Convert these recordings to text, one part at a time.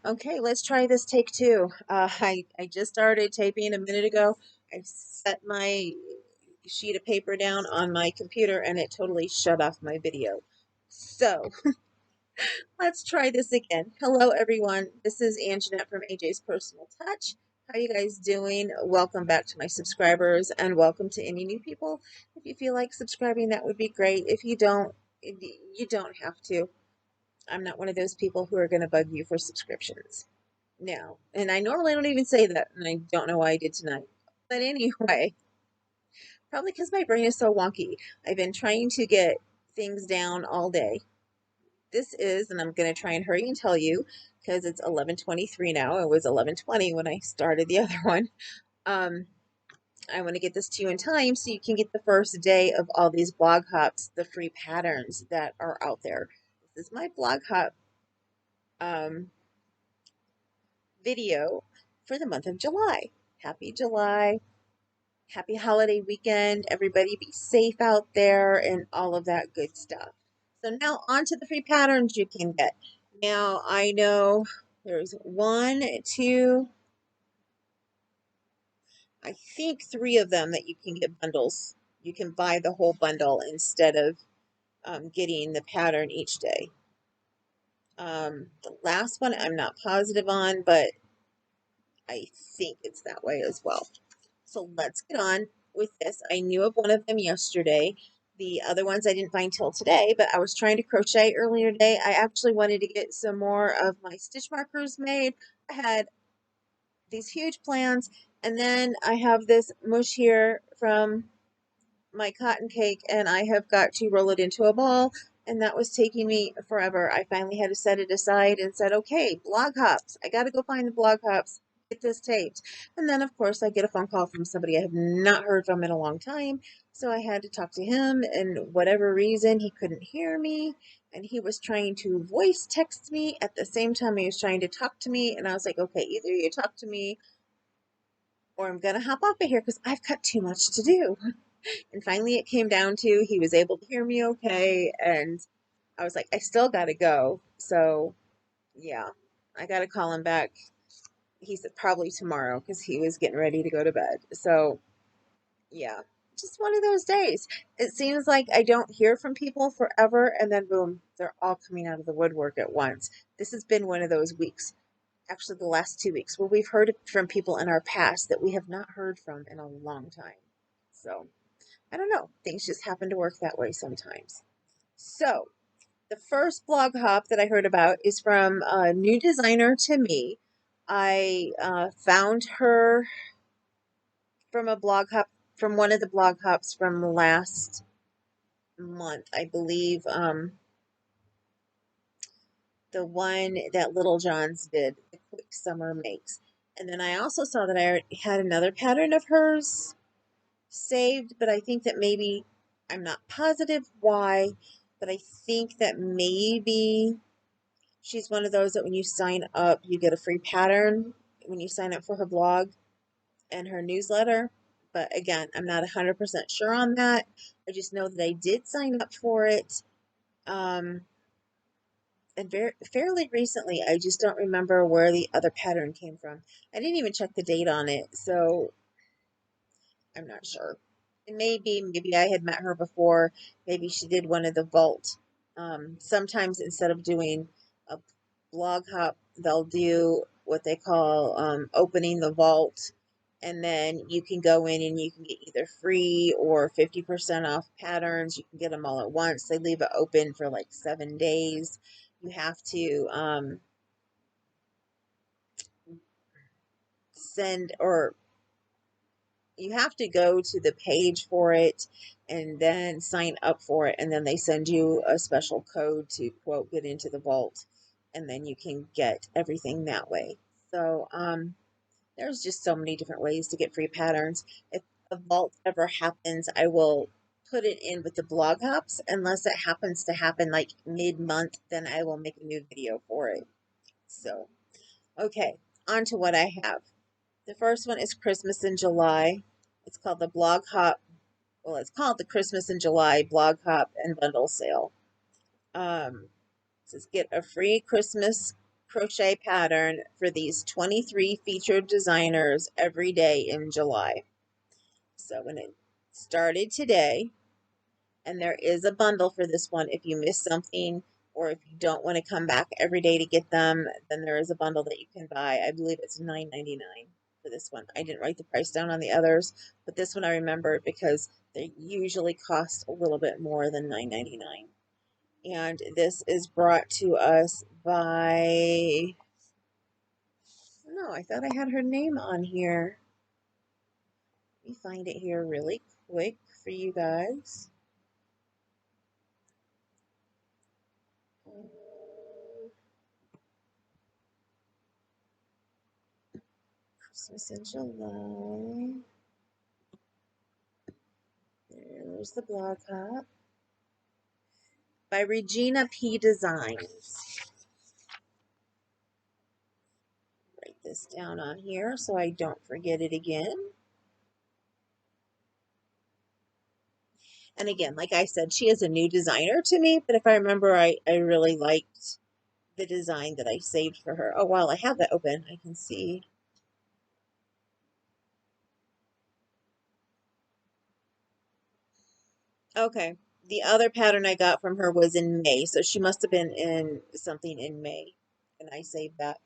Okay, let's try this take two. I just started taping a minute ago. I set my sheet of paper down on my computer and it totally shut off my video. So let's try this again. Hello, everyone. This is Anjanette from AJ's Personal Touch. How you guys doing? Welcome back to my subscribers and welcome to any new people. If you feel like subscribing, that would be great. If you don't, you don't have to. I'm not one of those people who are going to bug you for subscriptions. No. And I normally don't even say that, and I don't know why I did tonight. But anyway, probably because my brain is so wonky. I've been trying to get things down all day. This is, and I'm going to try and hurry and tell you because it's 11:23 now. It was 11:20 when I started the other one. Um, I want to get this to you in time so you can get the first day of all these blog hops, the free patterns that are out there. This is my blog hop um, video for the month of July. Happy July. Happy holiday weekend. Everybody be safe out there and all of that good stuff. So now on to the free patterns you can get. Now I know there's one, two, I think three of them that you can get bundles. You can buy the whole bundle instead of getting the pattern each day. The last one I'm not positive on, but I think it's that way as well. So let's get on with this. I knew of one of them yesterday. The other ones I didn't find till today, but I was trying to crochet earlier today. I actually wanted to get some more of my stitch markers made. I had these huge plans, and then I have this mush here from my cotton cake, and I have got to roll it into a ball, and that was taking me forever. I finally had to set it aside and said, okay, blog hops. I got to go find the blog hops, get this taped. And then, of course, I get a phone call from somebody I have not heard from in a long time. So I had to talk to him, and whatever reason, he couldn't hear me. And he was trying to voice text me at the same time he was trying to talk to me. And I was like, okay, either you talk to me or I'm going to hop off of here because I've got too much to do. And finally, it came down to he was able to hear me okay. And I was like, I still got to go. So, yeah, I got to call him back. He said probably tomorrow because he was getting ready to go to bed. So, yeah, just one of those days. It seems like I don't hear from people forever. And then, boom, they're all coming out of the woodwork at once. This has been one of those weeks. Actually, the last 2 weeks where we've heard from people in our past that we have not heard from in a long time. So, I don't know. Things just happen to work that way sometimes. So, the first blog hop that I heard about is from a new designer to me. I found her from a blog hop, from one of the blog hops from last month, I believe. The one that Little John's did, the Quick Summer Makes. And then I also saw that I had another pattern of hers saved, but I think that maybe, I'm not positive why, but I think that maybe she's one of those that when you sign up, you get a free pattern when you sign up for her blog and her newsletter. But again, I'm not 100% sure on that. I just know that I did sign up for it. And fairly recently, I just don't remember where the other pattern came from. I didn't even check the date on it, so I'm not sure. And maybe I had met her before. Maybe she did one of the vault. Sometimes instead of doing a blog hop, they'll do what they call opening the vault. And then you can go in and you can get either free or 50% off patterns. You can get them all at once. They leave it open for like 7 days. You have to send or you have to go to the page for it and then sign up for it, and then they send you a special code to quote get into the vault, and then you can get everything that way. So there's just so many different ways to get free patterns. If a vault ever happens, I will put it in with the blog hops. Unless it happens to happen like mid-month, then I will make a new video for it. So okay, on to what I have. The first one is Christmas in July. It's called the Blog Hop. Well, it's called the Christmas in July Blog Hop and Bundle Sale. It says get a free Christmas crochet pattern for these 23 featured designers every day in July. So when it started today, and there is a bundle for this one. If you miss something or if you don't want to come back every day to get them, then there is a bundle that you can buy. I believe it's $9.99 for this one. I didn't write the price down on the others, but this one I remember because they usually cost a little bit more than $9.99. And this is brought to us by, no, I thought I had her name on here. Let me find it here really quick for you guys. Christmas in July. There's the blog hop by Regina P Designs. Write this down on here so I don't forget it again. And again, like I said, she is a new designer to me, but if I remember, I really liked the design that I saved for her. Oh, while I have that open, I can see. Okay. The other pattern I got from her was in May, so she must have been in something in May, and I saved that.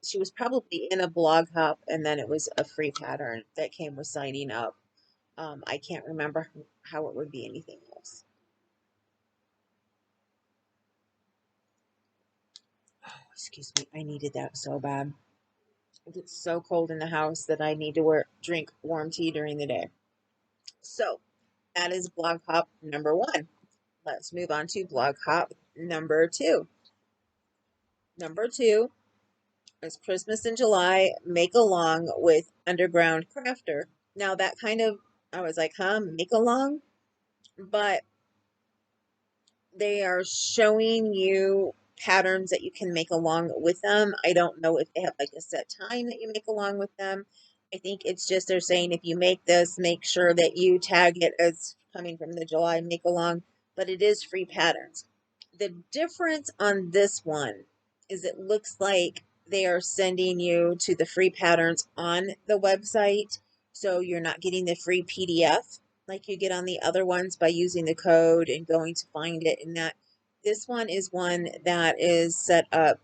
She was probably in a blog hop, and then it was a free pattern that came with signing up. I can't remember how it would be anything else. Oh, excuse me, I needed that so bad. It's so cold in the house that I need to drink warm tea during the day. So that is blog hop number 1. Let's move on to blog hop number 2. Number 2 is Christmas in July, make along with Underground Crafter. Now that kind of, I was like, huh, make along? But they are showing you patterns that you can make along with them. I don't know if they have like a set time that you make along with them. I think it's just they're saying if you make this, make sure that you tag it as coming from the July make along, but it is free patterns. The difference on this one is it looks like they are sending you to the free patterns on the website, so you're not getting the free PDF like you get on the other ones by using the code and going to find it. And that this one is one that is set up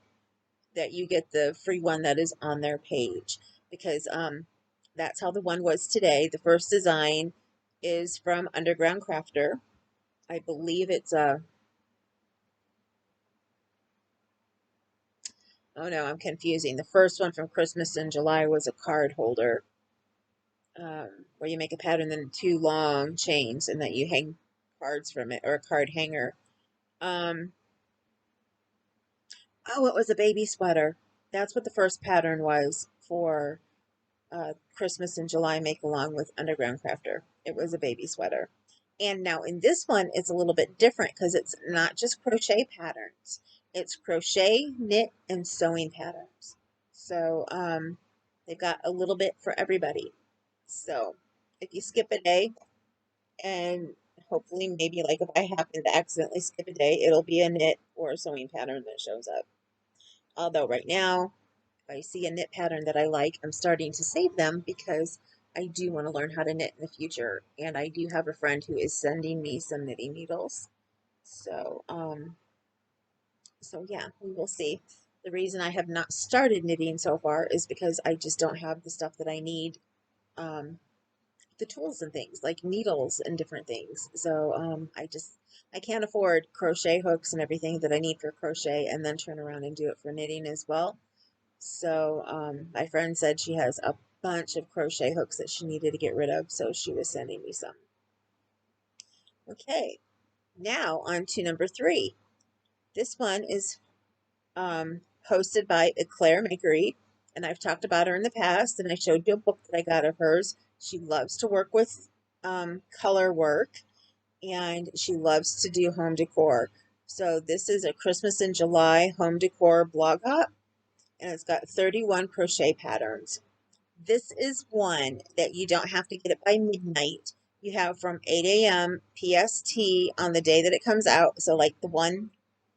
that you get the free one that is on their page, because that's how the one was today. The first design is from Underground Crafter. I believe it's a, oh no, I'm confusing. The first one from Christmas in July was a card holder, where you make a pattern, then 2 long chains, and that you hang cards from it, or a card hanger. Um, oh, it was a baby sweater. That's what the first pattern was for Christmas in July make along with Underground Crafter. It was a baby sweater. And now in this one, it's a little bit different because it's not just crochet patterns. It's crochet, knit, and sewing patterns. So they've got a little bit for everybody. So if you skip a day, and hopefully maybe like if I happen to accidentally skip a day, it'll be a knit or a sewing pattern that shows up. Although right now, if I see a knit pattern that I like, I'm starting to save them because I do want to learn how to knit in the future. And I do have a friend who is sending me some knitting needles. So, so yeah, we will see. The reason I have not started knitting so far is because I just don't have the stuff that I need, the tools and things like needles and different things. So, I can't afford crochet hooks and everything that I need for crochet and then turn around and do it for knitting as well. So my friend said she has a bunch of crochet hooks that she needed to get rid of, so she was sending me some. Okay, now on to number 3. This one is hosted by Claire Makery, and I've talked about her in the past, and I showed you a book that I got of hers. She loves to work with color work, and she loves to do home decor. So this is a Christmas in July home decor blog hop, and it's got 31 crochet patterns. This is one that you don't have to get it by midnight. You have from 8 a.m. PST on the day that it comes out. So like the one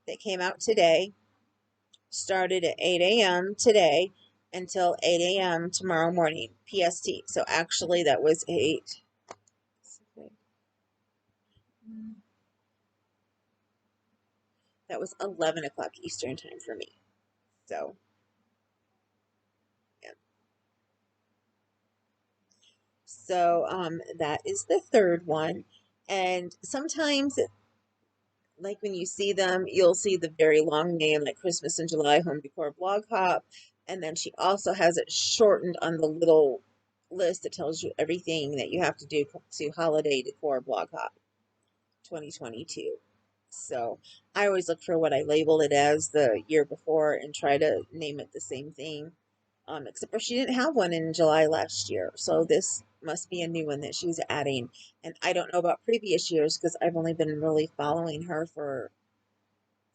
that came out today started at 8 a.m. today until 8 a.m. tomorrow morning, PST. So actually that was 8. That was 11 o'clock Eastern time for me. So, yeah. So, that is the third one. And sometimes, like when you see them, you'll see the very long name, like Christmas in July Home Decor Blog Hop. And then she also has it shortened on the little list that tells you everything that you have to do to Holiday Decor Blog Hop 2022. So I always look for what I labeled it as the year before and try to name it the same thing. Except for she didn't have one in July last year. So this must be a new one that she's adding. And I don't know about previous years because I've only been really following her for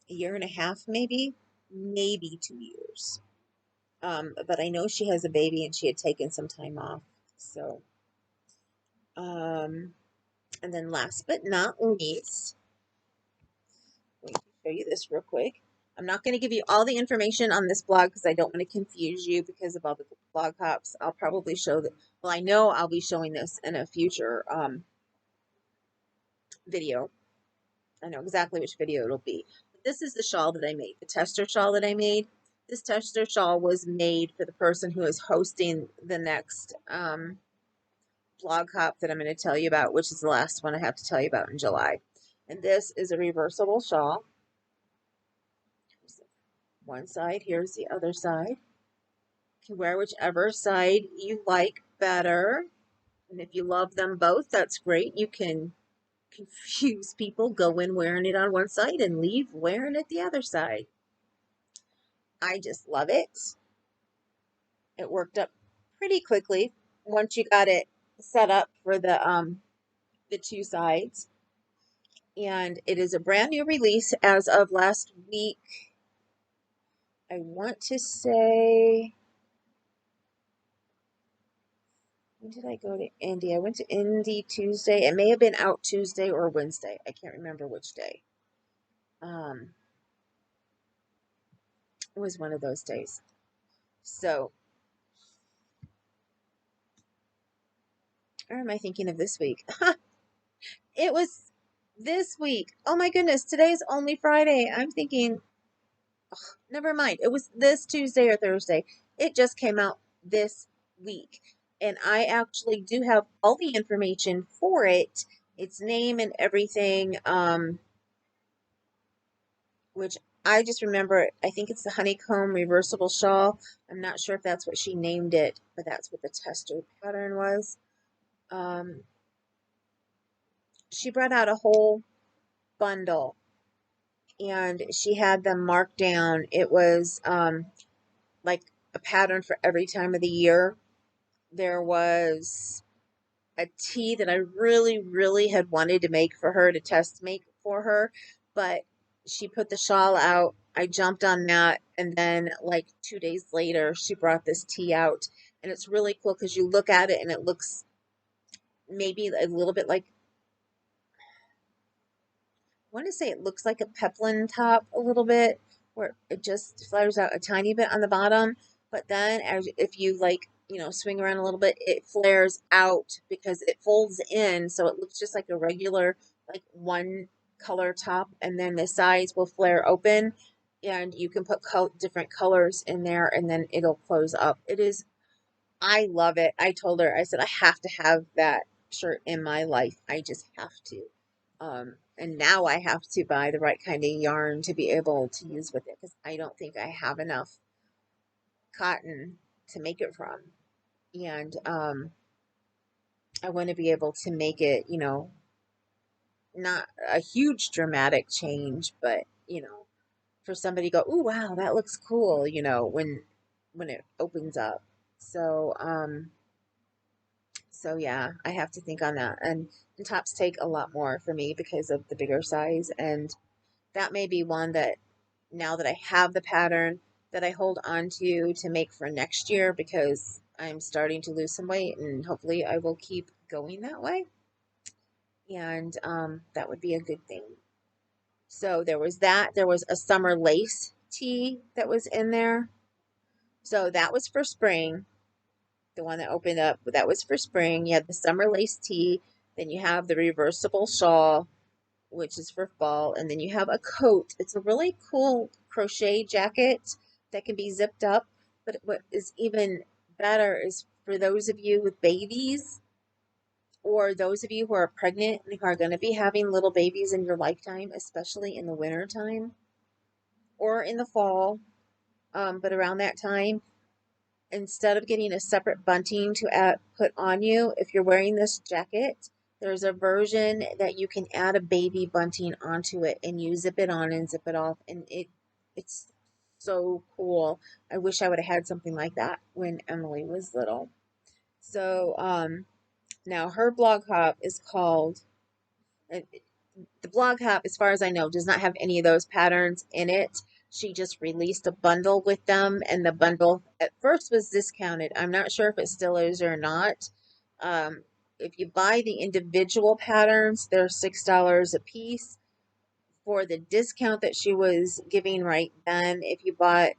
a year and a half, maybe 2 years. But I know she has a baby and she had taken some time off. So, and then last but not least, let me show you this real quick. I'm not going to give you all the information on this blog because I don't want to confuse you because of all the blog hops. I'll probably show that. Well, I know I'll be showing this in a future video. I know exactly which video it'll be. But this is the shawl that I made, the tester shawl that I made. This tester shawl was made for the person who is hosting the next blog hop that I'm going to tell you about, which is the last one I have to tell you about in July. And this is a reversible shawl. One side, here's the other side. You can wear whichever side you like better. And if you love them both, that's great. You can confuse people, go in wearing it on one side and leave wearing it the other side. I just love it. It worked up pretty quickly once you got it set up for the two sides. And it is a brand new release as of last week. I want to say, when did I go to Indy? I went to Indy Tuesday. It may have been out Tuesday or Wednesday. I can't remember which day. It was one of those days. So, or am I thinking of this week? It was this week. Oh my goodness, today's only Friday. I'm thinking, never mind. It was this Tuesday or Thursday. It just came out this week. And I actually do have all the information for it, its name and everything, which I just remember, I think it's the Honeycomb Reversible Shawl. I'm not sure if that's what she named it, but that's what the tester pattern was. She brought out a whole bundle and she had them marked down. It was like a pattern for every time of the year. There was a tee that I really, really had wanted to make for her, to test make for her, but she put the shawl out. I jumped on that, and then like 2 days later, she brought this tee out, and it's really cool because you look at it and it looks maybe a little bit like, I want to say it looks like a peplum top a little bit, where it just flutters out a tiny bit on the bottom. But then if you like, swing around a little bit, it flares out because it folds in. So it looks just like a regular, like one color top. And then the sides will flare open and you can put different colors in there and then it'll close up. I love it. I told her, I said, I have to have that shirt in my life. I just have to. And now I have to buy the right kind of yarn to be able to use with it because I don't think I have enough cotton to make it from. And I want to be able to make it, not a huge dramatic change, but, for somebody to go, "Ooh, wow, that looks cool," when it opens up. So, so yeah, I have to think on that. And tops take a lot more for me because of the bigger size. And that may be one that now that I have the pattern that I hold on to make for next year because I'm starting to lose some weight and hopefully I will keep going that way. And that would be a good thing. So there was that. There was a summer lace tee that was in there. So that was for spring. The one that opened up, that was for spring. You had the summer lace tee. Then you have the reversible shawl, which is for fall. And then you have a coat. It's a really cool crochet jacket that can be zipped up. But what is even better is for those of you with babies, or those of you who are pregnant and who are going to be having little babies in your lifetime, especially in the winter time or in the fall, but around that time, instead of getting a separate bunting to put on you, if you're wearing this jacket, there's a version that you can add a baby bunting onto it, and you zip it on and zip it off, and it's so cool. I wish I would have had something like that when Emily was little. So now her blog hop is called, the blog hop, as far as I know, does not have any of those patterns in it. She just released a bundle with them, and the bundle at first was discounted. I'm not sure if it still is or not. If you buy the individual patterns, they're $6 a piece. For the discount that she was giving right then, if you bought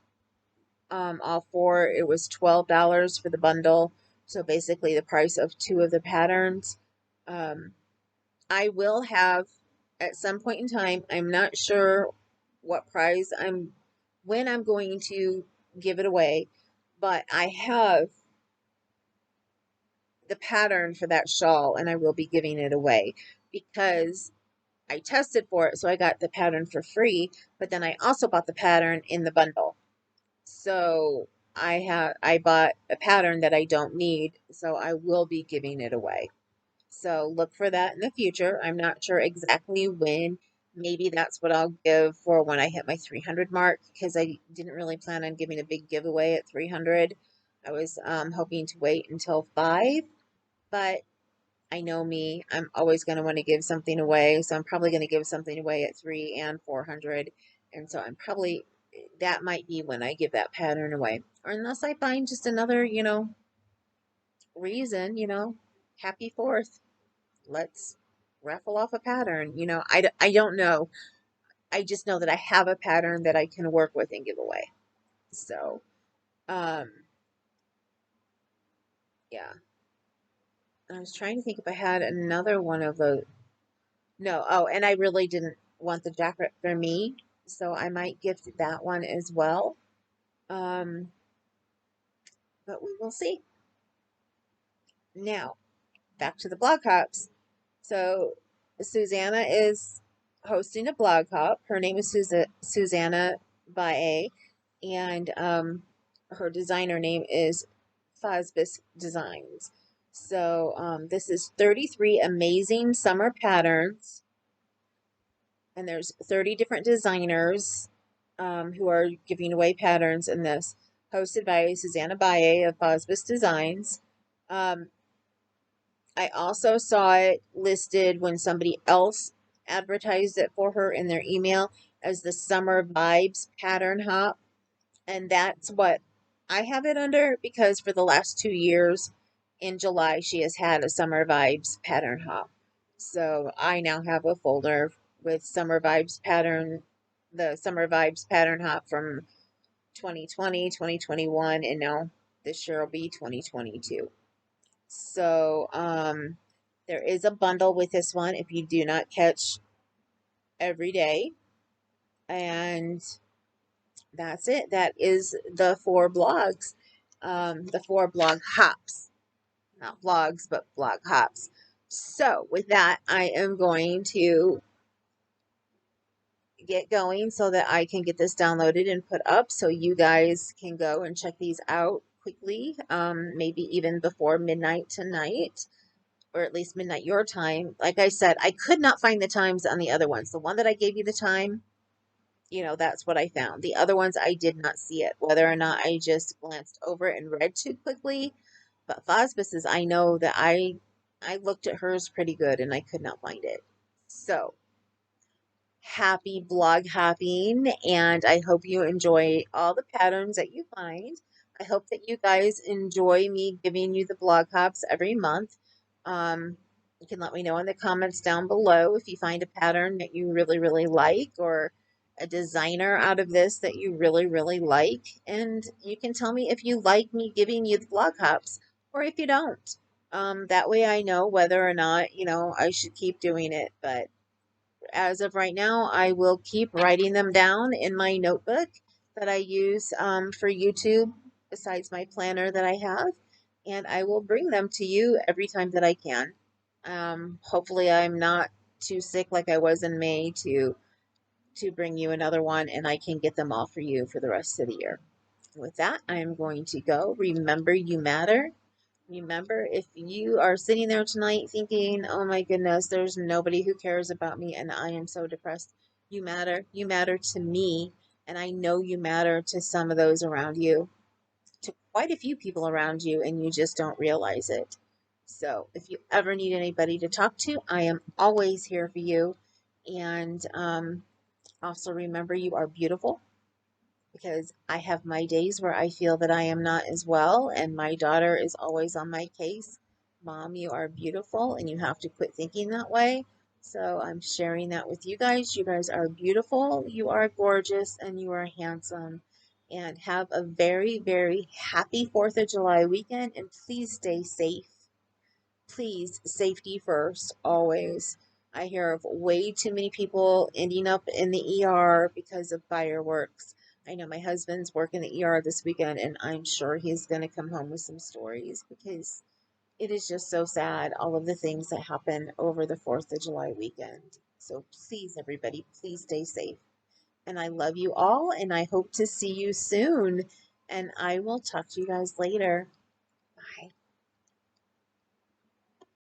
all four, it was $12 for the bundle. So basically the price of two of the patterns. I will have at some point in time, I'm not sure what price when I'm going to give it away, but I have the pattern for that shawl and I will be giving it away because I tested for it. So I got the pattern for free, but then I also bought the pattern in the bundle. So I bought a pattern that I don't need, so I will be giving it away. So look for that in the future. I'm not sure exactly when. Maybe that's what I'll give for when I hit my 300 mark, because I didn't really plan on giving a big giveaway at 300. I was hoping to wait until 5, but I know me. I'm always going to want to give something away. So I'm probably going to give something away at 3 and 400. And so that might be when I give that pattern away. Or unless I find just another, reason, happy 4th. Let's raffle off a pattern. I don't know. I just know that I have a pattern that I can work with and give away. So, um, yeah. I was trying to think if I had another one of those. No. Oh, and I really didn't want the jacket for me, so I might gift that one as well. Um, but we will see. Now, back to the blog hops. So, Susanna is hosting a blog hop. Her name is Susanna by A, and her designer name is Fosbas Designs. So this is 33 amazing summer patterns, and there's 30 different designers who are giving away patterns in this, hosted by Susanna Baye of Fosbas Designs. Um, I also saw it listed when somebody else advertised it for her in their email as the Summer Vibes Pattern Hop. And that's what I have it under, because for the last 2 years in July, she has had a Summer Vibes Pattern Hop. So I now have a folder with the Summer Vibes Pattern Hop from 2020, 2021, and now this year will be 2022. So, there is a bundle with this one if you do not catch every day. And that's it. That is the 4 blogs, the 4 blog hops, not blogs, but blog hops. So, with that, I am going to get going so that I can get this downloaded and put up so you guys can go and check these out quickly, maybe even before midnight tonight, or at least midnight your time. Like I said, I could not find the times on the other ones. The one that I gave you the time, that's what I found. The other ones, I did not see it, whether or not I just glanced over it and read too quickly. But Fosbas's, I know that I looked at hers pretty good and I could not find it. So, happy blog hopping, and I hope you enjoy all the patterns that you find. I hope that you guys enjoy me giving you the blog hops every month. You can let me know in the comments down below if you find a pattern that you really, really like, or a designer out of this that you really, really like. And you can tell me if you like me giving you the blog hops or if you don't. That way I know whether or not, I should keep doing it. But as of right now, I will keep writing them down in my notebook that I use for YouTube, besides my planner that I have, and I will bring them to you every time that I can. Hopefully, I'm not too sick like I was in May to bring you another one, and I can get them all for you for the rest of the year. With that, I am going to go. Remember, you matter. Remember, if you are sitting there tonight thinking, oh my goodness, there's nobody who cares about me and I am so depressed, you matter. You matter to me. And I know you matter to some of those around you, to quite a few people around you, and you just don't realize it. So if you ever need anybody to talk to, I am always here for you. And also remember, you are beautiful, because I have my days where I feel that I am not as well, and my daughter is always on my case. Mom, you are beautiful, and you have to quit thinking that way. So I'm sharing that with you guys. You guys are beautiful, you are gorgeous, and you are handsome. And have a very, very happy 4th of July weekend, and please stay safe. Please, safety first, always. I hear of way too many people ending up in the ER because of fireworks. I know my husband's working the ER this weekend, and I'm sure he's going to come home with some stories, because it is just so sad, all of the things that happen over the 4th of July weekend. So please, everybody, please stay safe. And I love you all, and I hope to see you soon. And I will talk to you guys later.